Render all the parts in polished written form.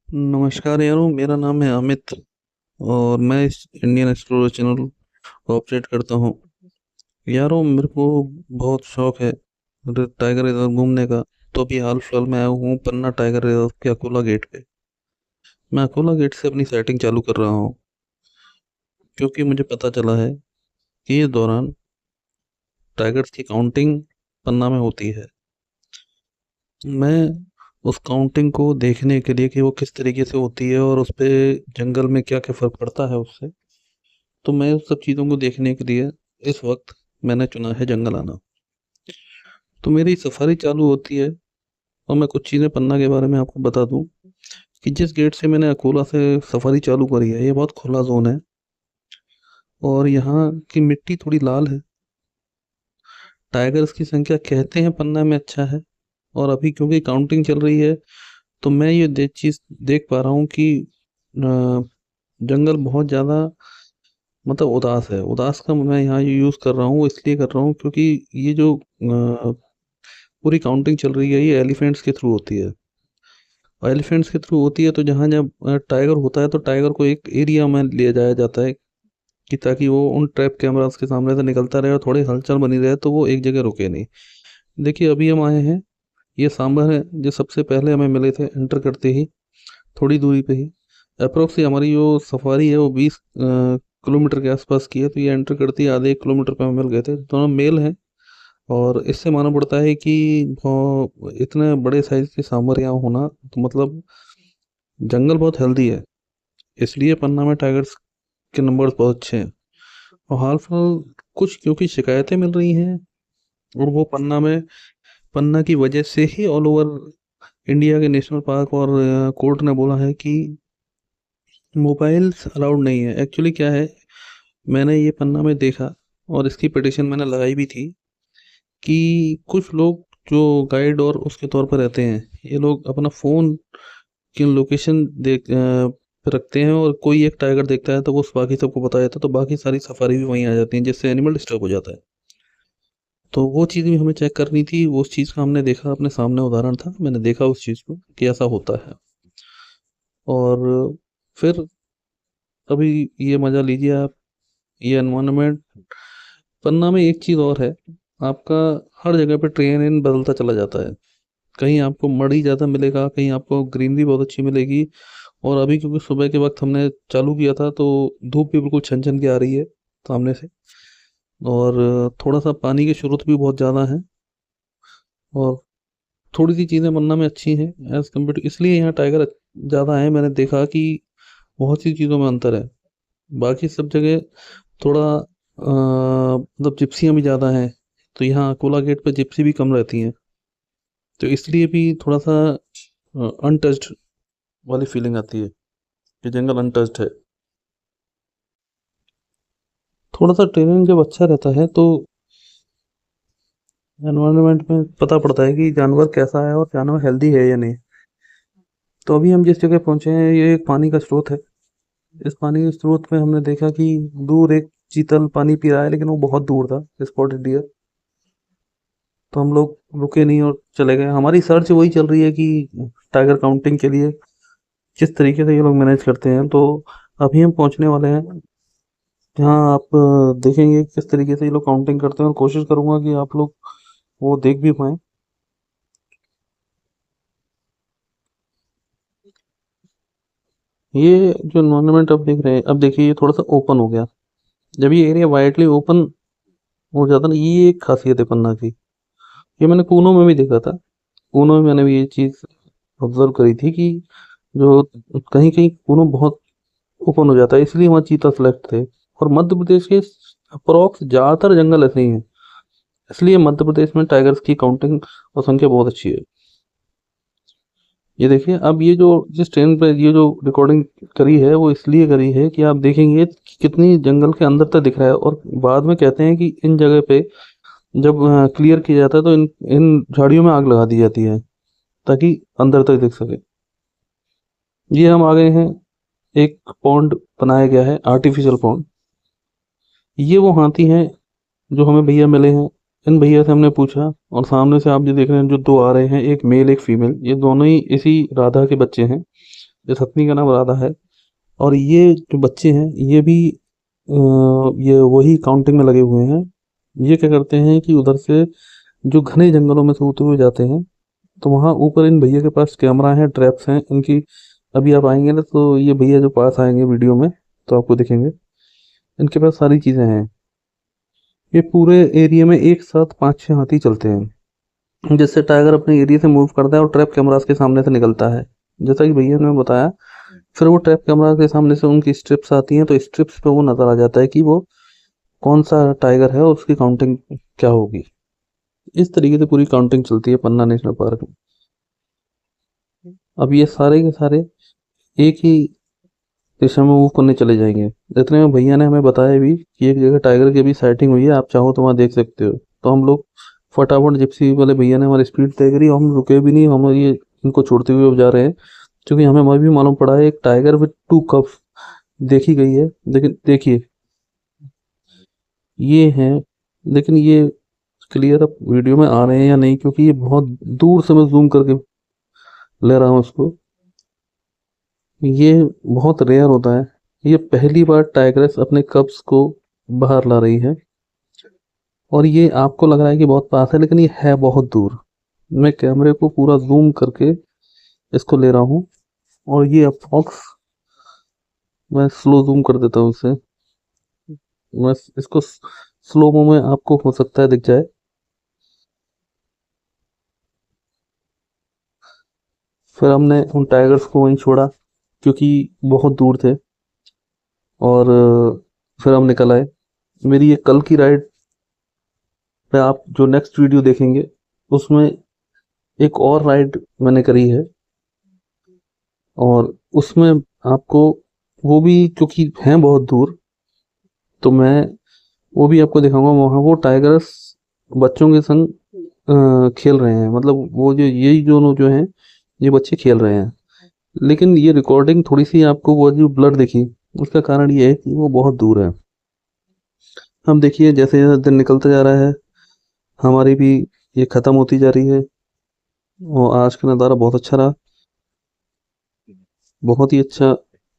नमस्कार यारों, मेरा नाम है अमित और मैं इस इंडियन एक्सप्लोरर चैनल को ऑपरेट करता हूँ। यारों, मेरे को बहुत शौक है टाइगर रिजर्व घूमने का। तो अभी हाल फिलहाल मैं आया हूँ पन्ना टाइगर रिजर्व के अकोला गेट पे। मैं अकोला गेट से अपनी सेटिंग चालू कर रहा हूँ क्योंकि मुझे पता चला है कि इस दौरान टाइगर्स की काउंटिंग पन्ना में होती है। मैं उस काउंटिंग को देखने के लिए कि वो किस तरीके से होती है और उस पे जंगल में क्या क्या फर्क पड़ता है उससे, तो मैं उस सब चीज़ों को देखने के लिए इस वक्त मैंने चुना है जंगल आना। तो मेरी सफारी चालू होती है और मैं कुछ चीज़ें पन्ना के बारे में आपको बता दूं कि जिस गेट से मैंने अकोला से सफारी चालू करी है, ये बहुत खुला जोन है और यहाँ की मिट्टी थोड़ी लाल है। टाइगर्स की संख्या कहते हैं पन्ना में अच्छा है, और अभी क्योंकि काउंटिंग चल रही है तो मैं ये चीज़ देख पा रहा हूँ कि जंगल बहुत ज़्यादा मतलब उदास है। उदास का मैं यहाँ यूज़ कर रहा हूँ, इसलिए कर रहा हूँ क्योंकि ये जो पूरी काउंटिंग चल रही है ये एलिफेंट्स के थ्रू होती है। और एलिफेंट्स के थ्रू होती है तो जहाँ जब टाइगर होता है तो टाइगर को एक एरिया में ले जाया जाता है कि ताकि वो उन ट्रैप कैमरास के सामने से निकलता रहे और थोड़ी हलचल बनी रहे तो वो एक जगह रुके नहीं। देखिए, अभी हम आए हैं, ये सांभर है जो सबसे पहले हमें मिले थे एंटर करते ही, थोड़ी दूरी पे ही। अप्रोक्स हमारी जो सफारी है वो 20 किलोमीटर के आसपास की है, तो ये एंटर करते ही आधे 1 किलोमीटर पे हमें मिल गए थे। दोनों मेल हैं और इससे मालूम पड़ता है कि इतने बड़े साइज के सांभर यहाँ होना तो मतलब जंगल बहुत हेल्दी है। इसलिए पन्ना में टाइगर्स के नंबर्स बहुत अच्छे हैं। और हाल फिलहाल कुछ क्योंकि शिकायतें मिल रही हैं और वो पन्ना की वजह से ही ऑल ओवर इंडिया के नेशनल पार्क और कोर्ट ने बोला है कि मोबाइल्स अलाउड नहीं है। एक्चुअली क्या है, मैंने ये पन्ना में देखा और इसकी पिटिशन मैंने लगाई भी थी कि कुछ लोग जो गाइड और उसके तौर पर रहते हैं, ये लोग अपना फ़ोन की लोकेशन पे रखते हैं और कोई एक टाइगर देखता है तो वो बाकी सबको बता देता है, तो बाकी सारी सफारी भी वहीं आ जाती है जिससे एनिमल डिस्टर्ब हो जाता है। तो वो चीज़ भी हमें चेक करनी थी। वो उस चीज़ का हमने देखा, अपने सामने उदाहरण था, मैंने देखा उस चीज़ को कि ऐसा होता है। और फिर अभी ये मज़ा लीजिए आप, ये एनवायरनमेंट। पन्ना में एक चीज़ और है, आपका हर जगह पे ट्रेन इन बदलता चला जाता है। कहीं आपको मड़ ही ज़्यादा मिलेगा, कहीं आपको ग्रीनरी बहुत अच्छी मिलेगी। और अभी क्योंकि सुबह के वक्त हमने चालू किया था तो धूप भी बिल्कुल छन छन के आ रही है सामने से, और थोड़ा सा पानी के स्रोत भी बहुत ज़्यादा है और थोड़ी सी चीज़ें बनना में अच्छी हैं एज़ कम्पेयर टू, इसलिए यहाँ टाइगर ज़्यादा है। मैंने देखा कि बहुत सी चीज़ों में अंतर है। बाकी सब जगह थोड़ा मतलब जिप्सियाँ भी ज़्यादा हैं, तो यहाँ अकोला गेट पे जिप्सी भी कम रहती हैं, तो इसलिए भी थोड़ा सा अनटच्ड वाली फीलिंग आती है कि जंगल अनटच्ड है। थोड़ा सा ट्रेनिंग जब अच्छा रहता है तो एनवायरनमेंट में पता पड़ता है कि जानवर कैसा है और जानवर हेल्दी है या नहीं। तो अभी हम जिस जगह पहुंचे हैं ये एक पानी का स्रोत है। इस पानी के स्रोत में हमने देखा कि दूर एक चीतल पानी पी रहा है, लेकिन वो बहुत दूर था, स्पॉटेड डियर। तो हम लोग रुके नहीं और चले गए। हमारी सर्च वही चल रही है कि टाइगर काउंटिंग के लिए किस तरीके से ये लोग मैनेज करते हैं। तो अभी हम पहुंचने वाले हैं जहाँ आप देखेंगे किस तरीके से ये लोग काउंटिंग करते हैं, और कोशिश करूंगा कि आप लोग वो देख भी पाएँ। ये जो एनवायरनमेंट आप देख रहे हैं, अब देखिए ये थोड़ा सा ओपन हो गया। जब ये एरिया वाइडली ओपन हो जाता ना, ये एक खासियत है पन्ना की। ये मैंने कूनो में भी देखा था। कूनो में मैंने भी ये चीज़ ऑब्जर्व करी थी कि जो कहीं कहीं कूनो बहुत ओपन हो जाता है, इसलिए वहाँ चीता सेलेक्ट थे। और मध्य प्रदेश के अप्रॉक्स ज़्यादातर जंगल ऐसे ही हैं, इसलिए मध्य प्रदेश में टाइगर्स की काउंटिंग और संख्या बहुत अच्छी है। ये देखिए, अब ये जो जिस ट्रेन पे ये जो रिकॉर्डिंग करी है वो इसलिए करी है कि आप देखेंगे कि कितनी जंगल के अंदर तक दिख रहा है, और बाद में कहते हैं कि इन जगह पे जब क्लियर किया जाता है तो इन इन झाड़ियों में आग लगा दी जाती है ताकि अंदर तक दिख सके। ये हम आ गए हैं, एक पॉन्ड बनाया गया है, आर्टिफिशियल पॉन्ड। ये वो हाथी हैं जो हमें भैया मिले हैं। इन भैया से हमने पूछा, और सामने से आप जो देख रहे हैं जो दो आ रहे हैं, एक मेल एक फीमेल, ये दोनों ही इसी राधा के बच्चे हैं। इस हथनी का नाम राधा है। और ये जो बच्चे हैं ये भी ये वही काउंटिंग में लगे हुए हैं। ये क्या करते हैं कि उधर से जो घने जंगलों में से होते हुए जाते हैं, तो वहाँ ऊपर इन भैया के पास कैमरा है, ट्रैप्स हैं इनकी। अभी आप आएंगे ना तो ये भैया जो पास आएंगे वीडियो में तो आपको दिखेंगे, इनके पास सारी चीज़ें हैं। ये पूरे एरिया में एक साथ 5-6 हाथी चलते हैं। जिससे टाइगर अपने एरिया से मूव करता है और ट्रैप कैमरास के सामने से निकलता है, जैसा कि भैया ने बताया। फिर वो ट्रैप कैमरा के सामने से उनकी स्ट्रिप्स आती हैं, तो स्ट्रिप्स पे वो नजर आ जाता है कि वो कौन सा टाइगर है और उसकी काउंटिंग क्या होगी। इस तरीके से पूरी काउंटिंग चलती है पन्ना नेशनल पार्क में। अब ये सारे के सारे एक ही दिशा में मूव करने चले जाएंगे। इतने में भैया ने हमें बताया भी कि एक जगह टाइगर की भी साइटिंग हुई है, आप चाहो तो वहाँ देख सकते हो। तो हम लोग फटाफट, जिप्सी वाले भैया ने हमारी स्पीड तय करी और हम रुके भी नहीं, हम ये इनको छोड़ते हुए अब जा रहे हैं। क्योंकि हमें अभी भी मालूम पड़ा है एक टाइगर विद 2 कप्स देखी गई है। लेकिन देखिए ये हैं, लेकिन ये क्लियर अब वीडियो में आ रहे हैं या नहीं, क्योंकि ये बहुत दूर से मैं जूम करके ले रहा हूँ इसको। ये बहुत रेयर होता है। ये पहली बार टाइग्रेस अपने कब्स को बाहर ला रही है। और ये आपको लग रहा है कि बहुत पास है, लेकिन ये है बहुत दूर। मैं कैमरे को पूरा जूम करके इसको ले रहा हूँ। और ये अप्रॉक्स, मैं स्लो जूम कर देता हूँ इसे। मैं इसको स्लो मो में आपको हो सकता है दिख जाए। फिर हमने उन टाइगर्स को वहीं छोड़ा क्योंकि बहुत दूर थे। और फिर हम निकल आए। मेरी ये कल की राइड पे आप जो नेक्स्ट वीडियो देखेंगे उसमें एक और राइड मैंने करी है। और उसमें आपको वो भी, क्योंकि हैं बहुत दूर, तो मैं वो भी आपको दिखाऊंगा। वहाँ वो टाइगर्स बच्चों के संग खेल रहे हैं, मतलब वो जो यही दोनों जो हैं ये बच्चे खेल रहे हैं। लेकिन ये रिकॉर्डिंग थोड़ी सी आपको वो जो ब्लर दिखी, उसका कारण ये है कि वो बहुत दूर है। हम देखिए जैसे जैसे दिन निकलता जा रहा है हमारी भी ये ख़त्म होती जा रही है। और आज का नज़ारा बहुत अच्छा रहा, बहुत ही अच्छा।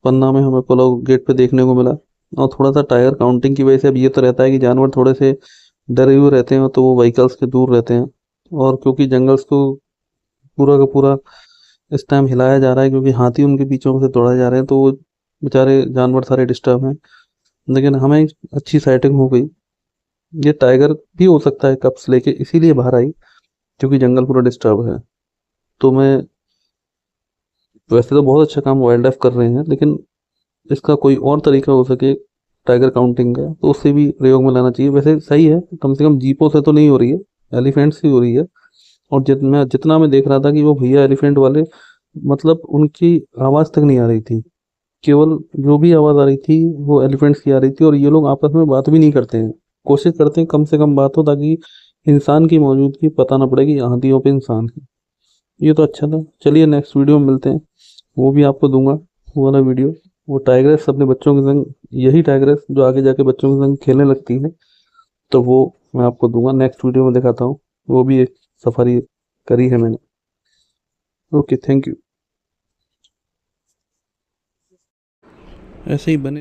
पन्ना में हमें पुलाव गेट पे देखने को मिला। और थोड़ा सा टायर काउंटिंग की वजह से अब ये तो रहता है कि जानवर थोड़े से डरे हुए रहते हैं, तो वो व्हीकल्स के दूर रहते हैं। और क्योंकि जंगल्स को पूरा का पूरा इस टाइम हिलाया जा रहा है, क्योंकि हाथी उनके बीचों से दौड़ाए जा रहे हैं, तो वो बेचारे जानवर सारे डिस्टर्ब हैं। लेकिन हमें अच्छी साइटिंग हो गई। ये टाइगर भी हो सकता है कप्स लेके इसीलिए बाहर आई, क्योंकि जंगल पूरा डिस्टर्ब है। तो मैं, वैसे तो बहुत अच्छा काम वाइल्ड लाइफ कर रहे हैं, लेकिन इसका कोई और तरीका हो सके टाइगर काउंटिंग का तो उससे भी प्रयोग में लाना चाहिए। वैसे सही है, कम से कम जीपों से तो नहीं हो रही है, एलिफेंट से हो रही है। और जितना मैं देख रहा था कि वो भैया एलिफेंट वाले, मतलब उनकी आवाज़ तक नहीं आ रही थी। केवल जो भी आवाज़ आ रही थी वो एलिफेंट्स की आ रही थी। और ये लोग आपस में बात भी नहीं करते हैं, कोशिश करते हैं कम से कम बात हो, ताकि इंसान की मौजूदगी पता ना पड़े कि हाथियों पे इंसान है। ये तो अच्छा था। चलिए नेक्स्ट वीडियो में मिलते हैं, वो भी आपको दूंगा वो वाला वीडियो। वो टाइग्रेस अपने बच्चों के संग, यही टाइग्रेस जो आगे जाके बच्चों के संग खेलने लगती है, तो वो मैं आपको दूंगा नेक्स्ट वीडियो में दिखाता हूँ। वो भी एक सफारी करी है मैंने। Okay, thank you. ऐसे ही बने